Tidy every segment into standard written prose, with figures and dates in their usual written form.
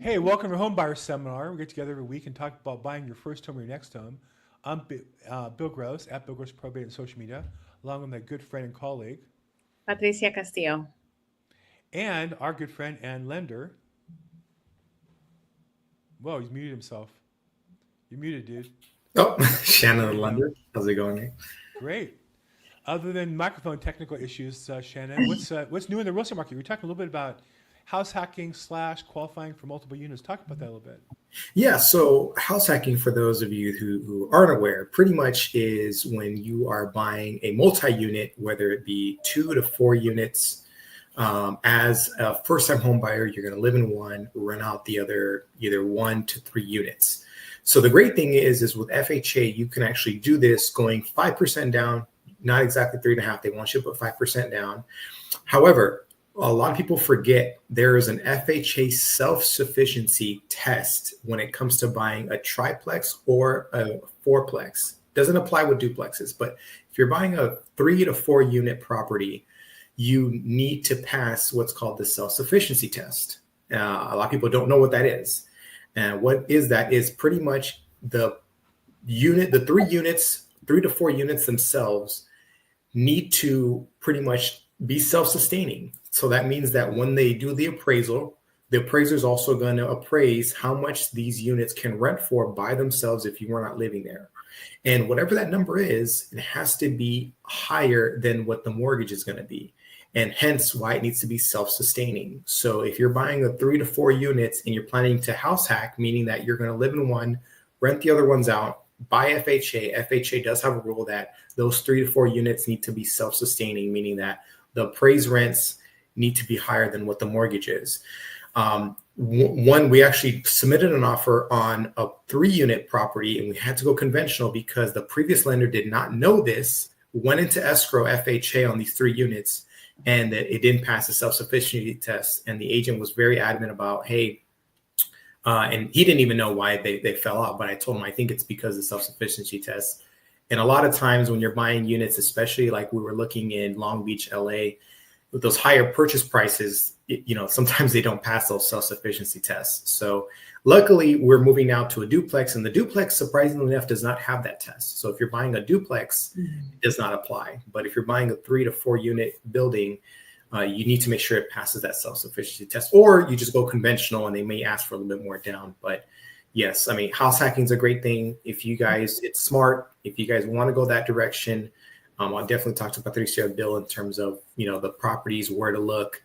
Hey, welcome to Homebuyer Seminar. We get together every week and talk about buying your first home or your next home. I'm Bill Gross at Bill Gross Probate and social media, along with my good friend and colleague, Patricia Castillo. and our good friend and lender. Whoa, he's muted himself. You're muted, dude. Oh, Shannon There the you go. lender. How's it going? Here? Great. Other than microphone technical issues, Shannon, what's new in the real estate market? We're talking a little bit about house hacking / qualifying for multiple units. Talk about that a little bit. Yeah, so house hacking, for those of you who aren't aware, pretty much is when you are buying a multi-unit, whether it be 2 to 4 units. As a first-time home buyer, you're going to live in one, rent out the other, either 1 to 3 units. So the great thing is with FHA, you can actually do this going 5% down, not exactly 3.5. They want you to put 5% down. However, a lot of people forget there is an FHA self-sufficiency test when it comes to buying a triplex or a fourplex. Doesn't apply with duplexes, but if you're buying a 3 to 4 unit property, you need to pass what's called the self-sufficiency test. A lot of people don't know what that is. And what is that is pretty much the 3 to 4 units themselves need to pretty much be self-sustaining. So that means that when they do the appraiser is also going to appraise how much these units can rent for by themselves if you were not living there. And whatever that number is, it has to be higher than what the mortgage is going to be. And hence why it needs to be self-sustaining. So if you're buying a 3 to 4 units and you're planning to house hack, meaning that you're going to live in one, rent the other ones out, by FHA does have a rule that those 3 to 4 units need to be self-sustaining, meaning that the appraised rents need to be higher than what the mortgage is. We actually submitted an offer on a 3 unit property and we had to go conventional because the previous lender did not know this, went into escrow FHA on these 3 units, and it didn't pass the self-sufficiency test. And the agent was very adamant about, hey, and he didn't even know why they fell out, but I told him I think it's because of the self-sufficiency test. And a lot of times when you're buying units, especially like we were looking in Long Beach, LA, with those higher purchase prices, sometimes they don't pass those self-sufficiency tests. So luckily we're moving now to a duplex, and the duplex, surprisingly enough, does not have that test. So if you're buying a duplex, it does not apply. But if you're buying a 3 to 4 unit building, you need to make sure it passes that self-sufficiency test, or you just go conventional and they may ask for a little bit more down. But yes, I mean, house hacking is a great thing. It's smart. If you guys want to go that direction, I'll definitely talk to Patricia and Bill in terms of, the properties, where to look.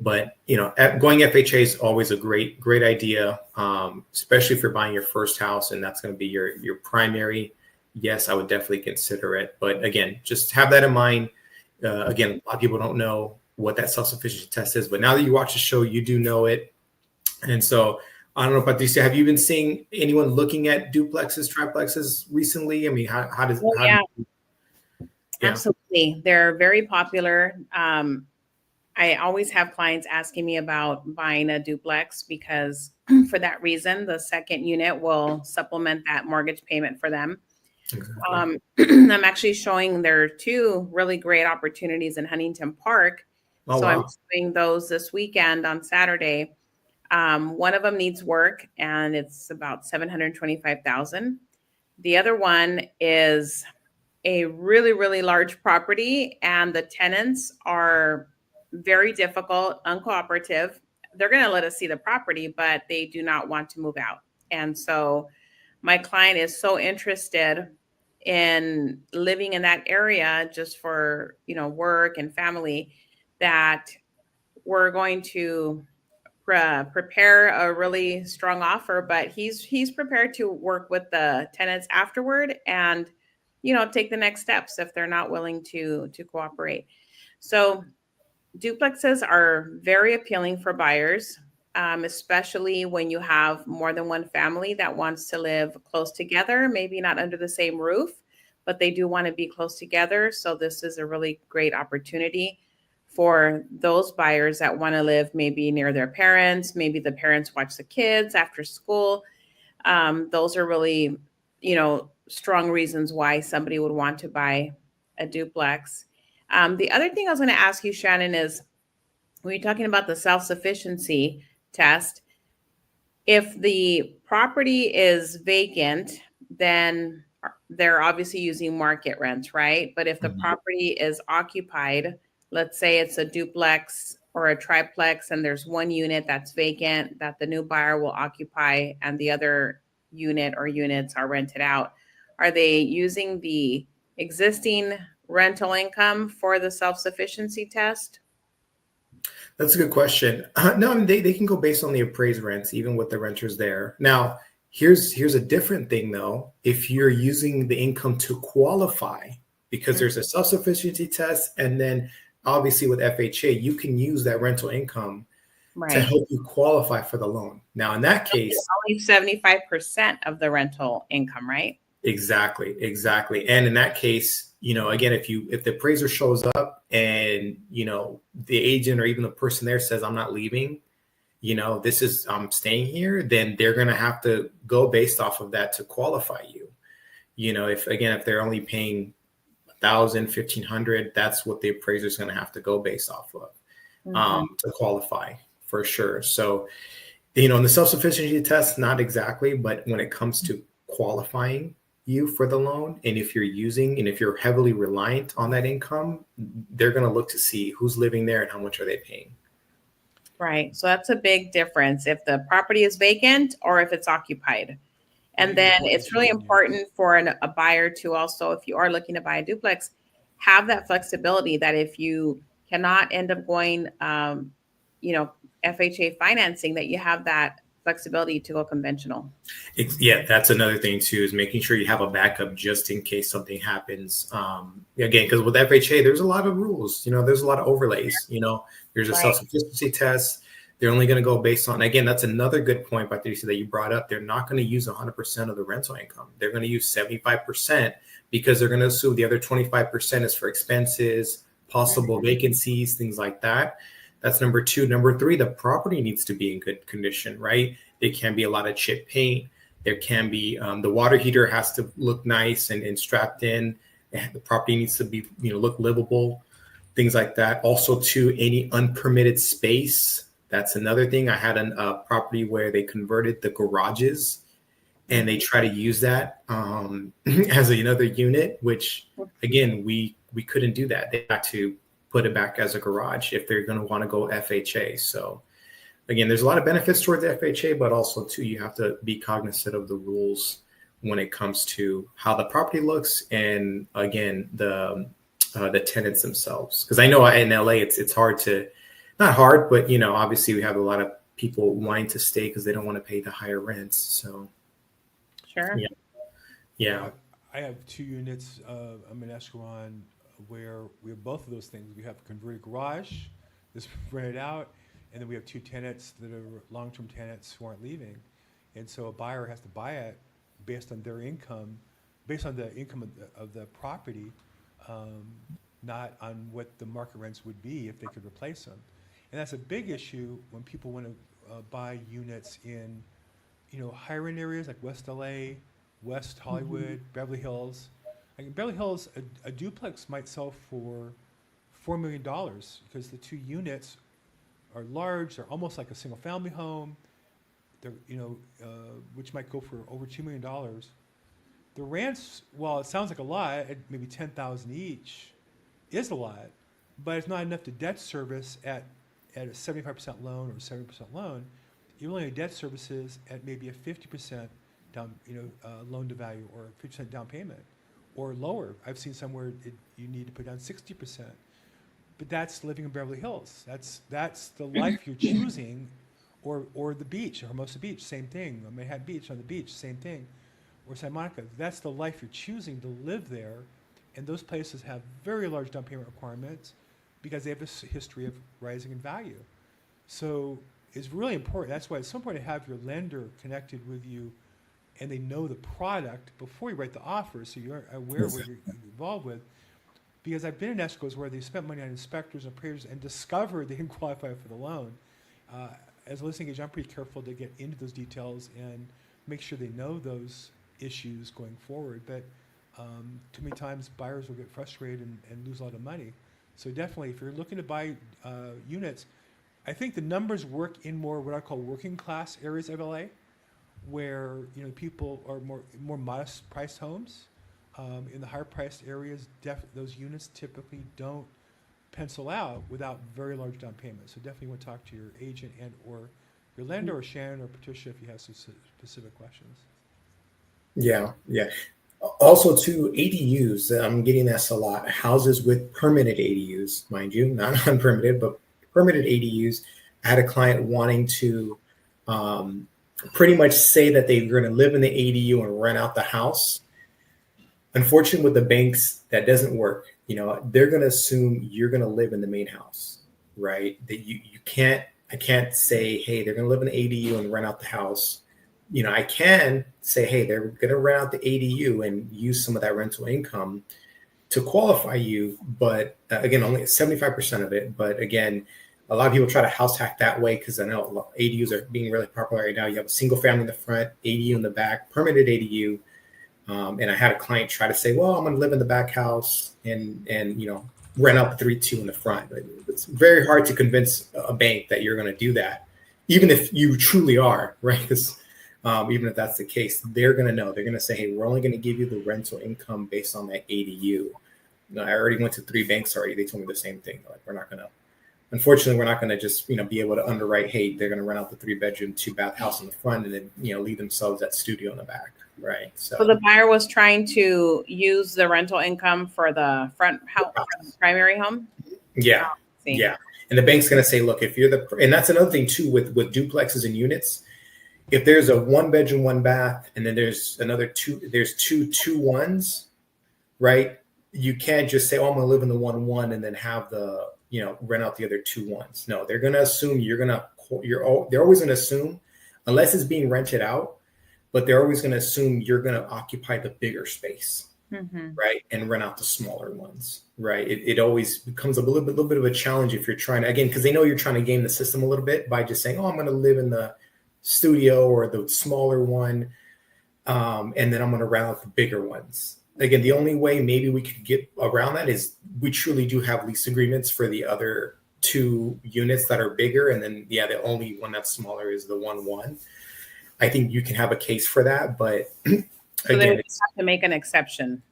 But, going FHA is always a great idea, especially if you're buying your first house and that's going to be your primary. Yes, I would definitely consider it. But again, just have that in mind. Again, a lot of people don't know what that self-sufficiency test is, but now that you watch the show, you do know it. And so I don't know, Patricia, have you been seeing anyone looking at duplexes, triplexes recently? I mean, Yeah, yeah. absolutely. They're very popular. I always have clients asking me about buying a duplex because for that reason, the second unit will supplement that mortgage payment for them. Exactly. I'm actually showing there are 2 really great opportunities in Huntington Park. Oh, So I'm wow. showing those this weekend on Saturday. One of them needs work and it's about 725,000. The other one is a really, really large property and the tenants are very difficult, uncooperative. They're going to let us see the property, but they do not want to move out. And so my client is so interested in living in that area just for, work and family, that we're going to prepare a really strong offer, but he's prepared to work with the tenants afterward and take the next steps if they're not willing to cooperate. So duplexes are very appealing for buyers, especially when you have more than one family that wants to live close together, maybe not under the same roof, but they do want to be close together. So this is a really great opportunity for those buyers that want to live maybe near their parents. Maybe the parents watch the kids after school. Those are really, strong reasons why somebody would want to buy a duplex. The other thing I was going to ask you, Shannon, is when you're talking about the self-sufficiency test, If the property is vacant, then they're obviously using market rents, right? But if the Mhm. property is occupied, let's say it's a duplex or a triplex and there's one unit that's vacant that the new buyer will occupy and the other unit or units are rented out, are they using the existing rental income for the self-sufficiency test? That's a good question. No, I mean, they can go based on the appraised rents, even with the renters there. Now, here's a different thing though. If you're using the income to qualify, because there's a self-sufficiency test, and then obviously with FHA, you can use that rental income to Right. help you qualify for the loan. Now, in that case, Only 75% of the rental income, right? exactly, exactly. And in that case, again, if the appraiser shows up and the agent or even the person there says, I'm not leaving, this is I'm staying here, then they're gonna have to go based off of that to qualify you. If they're only paying 1,000, 1,500, that's what the appraiser is gonna have to go based off of Mhm. to qualify for sure. So, in the self-sufficiency test, not exactly, but when it comes to qualifying you for the loan, and if you're heavily reliant on that income, they're going to look to see who's living there and how much are they paying. Right. So that's a big difference if the property is vacant or if it's occupied. And then it's really important for a buyer to also, if you are looking to buy a duplex, have that flexibility that if you cannot end up going, you know, FHA financing, that you have that flexibility to go conventional. Yeah, that's another thing too, is making sure you have a backup just in case something happens. Again, because with FHA, there's a lot of rules. There's a lot of overlays. There's a Right. self-sufficiency test. They're only going to go based on. Again, that's another good point, Patricia, that you brought up. They're not going to use 100% of the rental income. They're going to use 75% because they're going to assume the other 25% is for expenses, possible vacancies, things like that. That's number two. Number three, the property needs to be in good condition, right? There can be a lot of chip paint. There can be the water heater has to look nice and strapped in. The property needs to be, look livable, things like that. Also, to any unpermitted space. That's another thing. I had a property where they converted the garages and they try to use that as another unit, which again, we couldn't do that. They had to put it back as a garage if they're going to want to go FHA. So again, there's a lot of benefits towards FHA, but also too, you have to be cognizant of the rules when it comes to how the property looks, and again, the tenants themselves. Because I know in LA, it's hard to, not hard, but obviously we have a lot of people wanting to stay because they don't want to pay the higher rents. So Sure. yeah, yeah. I have 2 units. I'm in Escalon where we have both of those things. We have a converted garage that's rented out, and then we have 2 tenants that are long-term tenants who aren't leaving. And so a buyer has to buy it based on their income, based on the income of the property, um, not on what the market rents would be if they could replace them. And that's a big issue when people want to buy units in, higher end areas like West LA, West Hollywood, Beverly Hills. Like in Beverly Hills, a duplex might sell for $4 million because the 2 units are large. They're almost like a single family home. They're, which might go for over $2 million. The rents, while it sounds like a lot, at maybe 10,000 each, is a lot, but it's not enough to debt service at a 75% loan or 70% loan. You only have debt services at maybe a 50% down, loan to value or 50% down payment, or lower. I've seen somewhere you need to put down 60%. But that's living in Beverly Hills. That's the life you're choosing, or the beach, or Hermosa Beach, same thing. Or Manhattan Beach on the beach, same thing. Or Santa Monica. That's the life you're choosing to live there, and those places have very large down payment requirements because they have a history of rising in value. So it's really important. That's why it's so important to have your lender connected with you, and they know the product before you write the offer, so you're aware of what you're involved with. Because I've been in escrows where they spent money on inspectors and appraisers and discovered they didn't qualify for the loan. Uh, as a listing agent, I'm pretty careful to get into those details and make sure they know those issues going forward. But too many times buyers will get frustrated and lose a lot of money. So definitely, if you're looking to buy units, I think the numbers work in more what I call working class areas of LA, where people are more modest priced homes. In the higher priced areas, those units typically don't pencil out without very large down payments. So definitely want to talk to your agent and or your lender, or Shannon or Patricia, if you have some specific questions. Yeah, yeah. Also, too, ADUs. I'm getting this a lot. Houses with permitted ADUs, mind you, not unpermitted, but permitted ADUs. I had a client wanting to um, pretty much say that they were going to live in the ADU and rent out the house. Unfortunately, with the banks, that doesn't work. They're going to assume you're going to live in the main house, right? That you can't. I can't say, hey, they're going to live in the ADU and rent out the house. I can say, hey, they're going to rent out the ADU and use some of that rental income to qualify you. But again, only 75% of it. But again, a lot of people try to house hack that way, because I know ADUs are being really popular right now. You have a single family in the front, ADU in the back, permitted ADU. And I had a client try to say, well, I'm going to live in the back house and rent out the 3-2 in the front. But it's very hard to convince a bank that you're going to do that, even if you truly are, right? Because even if that's the case, they're going to know. They're going to say, hey, we're only going to give you the rental income based on that ADU. I already went to 3 banks already. They told me the same thing. Like, unfortunately, we're not going to just, be able to underwrite, hey, they're going to rent out the 3-bedroom, 2-bath house in the front and then, leave themselves that studio in the back. Right. So the buyer was trying to use the rental income for the front house, primary home. Yeah. Yeah. And the bank's going to say, look, if you're and that's another thing too, with duplexes and units. If there's a 1-bedroom, 1-bath, and then there's there's two 2-1s, right? You can't just say, oh, I'm going to live in the 1-1 and then have the, rent out the other 2-1s. No, they're going to assume they're always going to assume, unless it's being rented out, but they're always going to assume you're going to occupy the bigger space, right? And rent out the smaller ones, right? It always becomes a little bit of a challenge if you're trying to, again, because they know you're trying to game the system a little bit by just saying, oh, I'm going to live in the studio or the smaller one, and then I'm going to rent out the bigger ones. Again, the only way maybe we could get around that is we truly do have lease agreements for the other 2 units that are bigger, and then the only one that's smaller is the 1-1. I think you can have a case for that, but so again, they would have to make an exception,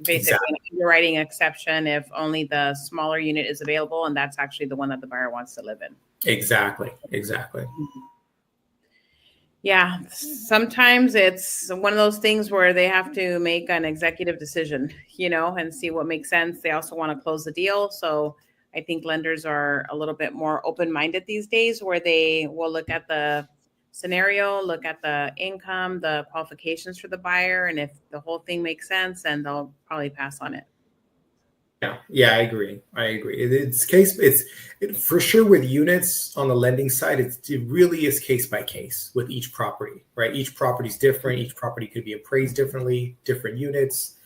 basically an underwriting exception if only the smaller unit is available, and that's actually the one that the buyer wants to live in. Exactly. Yeah, sometimes it's one of those things where they have to make an executive decision, and see what makes sense. They also want to close the deal. So I think lenders are a little bit more open-minded these days, where they will look at the scenario, look at the income, the qualifications for the buyer, and if the whole thing makes sense, then they'll probably pass on it. Yeah, I agree. It's for sure with units on the lending side. It really is case by case with each property, right? Each property is different. Each property could be appraised differently, different units,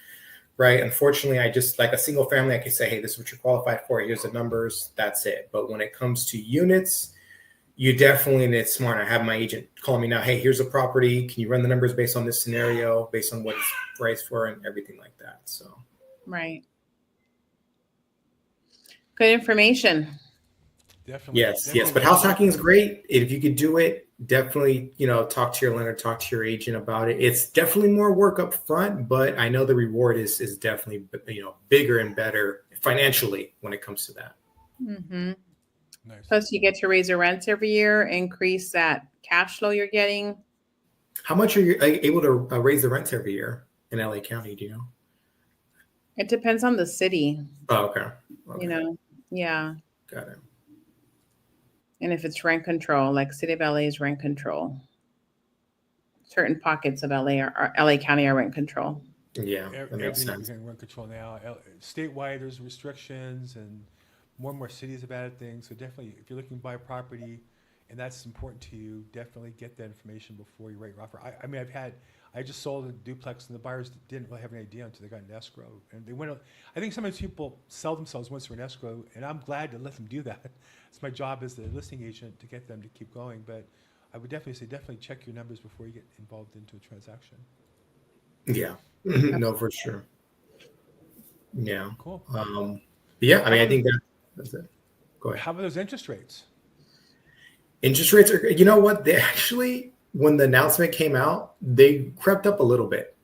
right? Unfortunately, I just, like a single family, I can say, hey, this is what you're qualified for. Here's the numbers. That's it. But when it comes to units, you definitely need smart. I have my agent call me now. Hey, here's a property. Can you run the numbers based on this scenario, based on what it's priced for, and everything like that? So, right. Good information. Definitely. Yes. But house hacking is great. If you could do it, definitely, talk to your lender, talk to your agent about it. It's definitely more work up front, but I know the reward is definitely, bigger and better financially when it comes to that. Mm-hmm. Nice. Plus, you get to raise your rents every year, increase that cash flow you're getting. How much are you able to raise the rents every year in LA County? Do you know? It depends on the city. Oh, okay. Yeah. Got it. And if it's rent control, like City of LA is rent control. Certain pockets of LA LA County are rent control. Yeah, that makes sense. Rent control now. Statewide, there's restrictions, and more cities have added things. So definitely, if you're looking to buy a property and that's important to you, definitely get that information before you write your offer. I just sold a duplex, and the buyers didn't really have any idea until they got an escrow. And they went. I think sometimes people sell themselves once they're in escrow, and I'm glad to let them do that. It's my job as the listing agent to get them to keep going. But I would definitely check your numbers before you get involved into a transaction. Yeah, no, for sure. Yeah. Cool. I think that's it. Go ahead. How about those interest rates? Interest rates are, you know what? They actually, when the announcement came out, they crept up a little bit.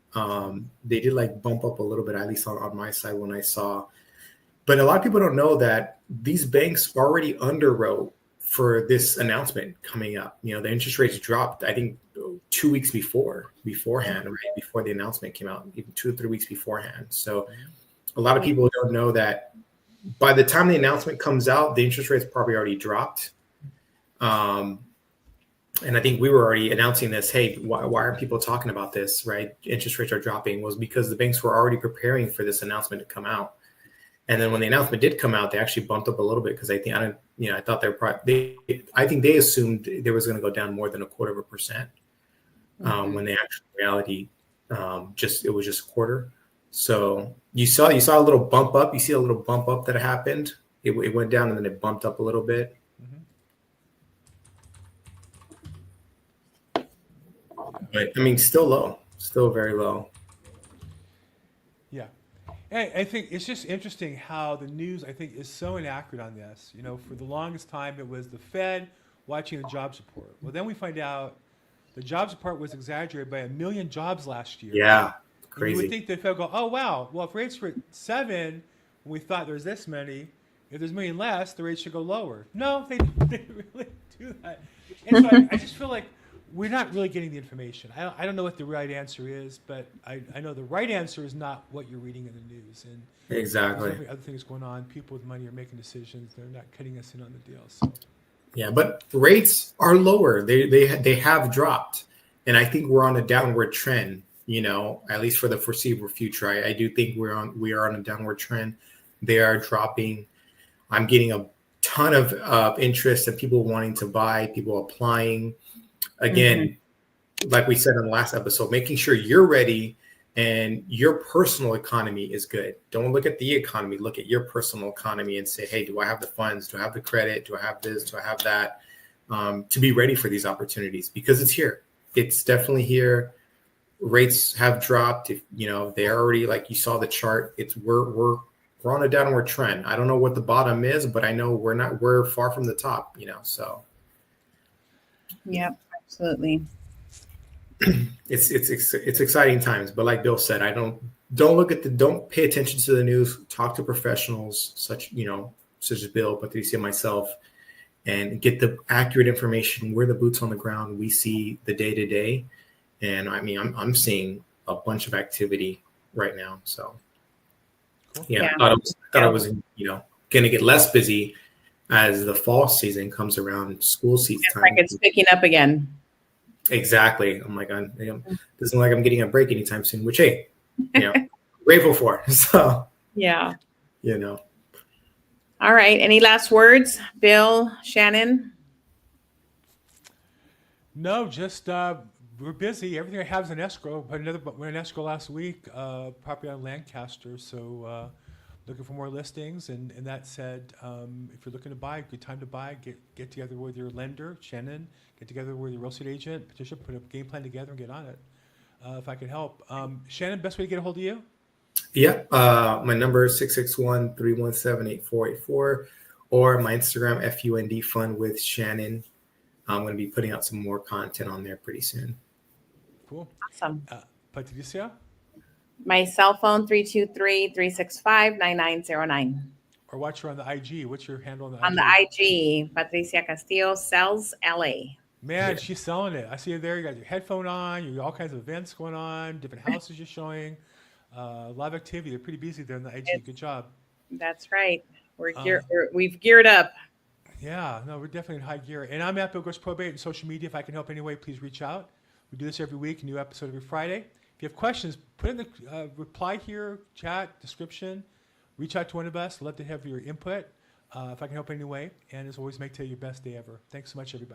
They did like bump up a little bit, at least on my side when I saw. But a lot of people don't know that these banks already underwrote for this announcement coming up. You know, the interest rates dropped, I think, 2 weeks beforehand, right? Before the announcement came out, even 2 or 3 weeks beforehand. So a lot of people don't know that by the time the announcement comes out, the interest rates probably already dropped. And I think we were already announcing this. Hey, why aren't people talking about this? Right? Interest rates are dropping, was because the banks were already preparing for this announcement to come out. And then when the announcement did come out, they actually bumped up a little bit because I thought I think they assumed there was going to go down more than 0.25%. When the actual reality, it was just a quarter. So you saw a little bump up. You see a little bump up that happened. It went down and then it bumped up a little bit. But I mean, still low, still very low. Yeah. And I think it's just interesting how the news, I think, is so inaccurate on this. You know, for the longest time, it was the Fed watching the jobs report. Well, then we find out the jobs report was exaggerated by 1 million jobs last year. Yeah, crazy. And you would crazy. think the Fed go, oh, wow, well, if rates were at 7, when we thought there's this many, if there's 1 million less, the rates should go lower. No, they didn't really do that. And so I just feel like we're not really getting the information. I don't know what the right answer is, but I know the right answer is not what you're reading in the news. And Exactly. there's other things going on. People with money are making decisions. They're not cutting us in on the deal. So. Yeah, but rates are lower. They have dropped, and I think we're on a downward trend. You know, at least for the foreseeable future, I do think we are on a downward trend. They are dropping. I'm getting a ton of interest and people wanting to buy, people applying. Again, like we said in the last episode, making sure you're ready and your personal economy is good. Don't look at the economy. Look at your personal economy and say, hey, do I have the funds? Do I have the credit? Do I have this? Do I have that? To be ready for these opportunities, because it's here. It's definitely here. Rates have dropped. If you know, they're already, like you saw the chart. We're on a downward trend. I don't know what the bottom is, but I know we're far from the top. You know, so. Yep, absolutely. It's exciting times, but like Bill said, don't pay attention to the news. Talk to professionals such as Bill, Patricia, myself, and get the accurate information. We're the boots on the ground. We see the day to day, and I mean, I'm seeing a bunch of activity right now. So, Cool. I thought I was going to get less busy as the fall season comes around. School season time, like it's picking up again. Exactly. I'm like, doesn't look like I'm getting a break anytime soon, which, hey, grateful for. So, yeah. All right. Any last words, Bill, Shannon? No, just we're busy. Everything I have is in escrow. We're in escrow last week, property on Lancaster. So looking for more listings. And that said, if you're looking to buy, good time to buy. Get together with your lender, Shannon. Get together with your real estate agent, Patricia. Put a game plan together and get on it. If I can help, Shannon, best way to get a hold of you? Yeah, my number is 661-317-8484, or my Instagram FUND Fun with Shannon. I'm going to be putting out some more content on there pretty soon. Cool. Awesome. Patricia? My cell phone, 323-365-9909. Or watch her on the IG. What's your handle on the IG? On the IG, Patricia Castillo Sells LA. Man, she's selling it. I see you there. You got your headphone on. You got all kinds of events going on, different houses you're showing. A lot of activity. They're pretty busy there on the IG. Good job. That's right. We've geared up. Yeah, no, we're definitely in high gear. And I'm at Bill Gross Probate on social media. If I can help anyway, please reach out. We do this every week, new episode every Friday. If you have questions, put in the reply here, chat, description. Reach out to one of us. Love to have your input if I can help anyway. And as always, make today your best day ever. Thanks so much, everybody.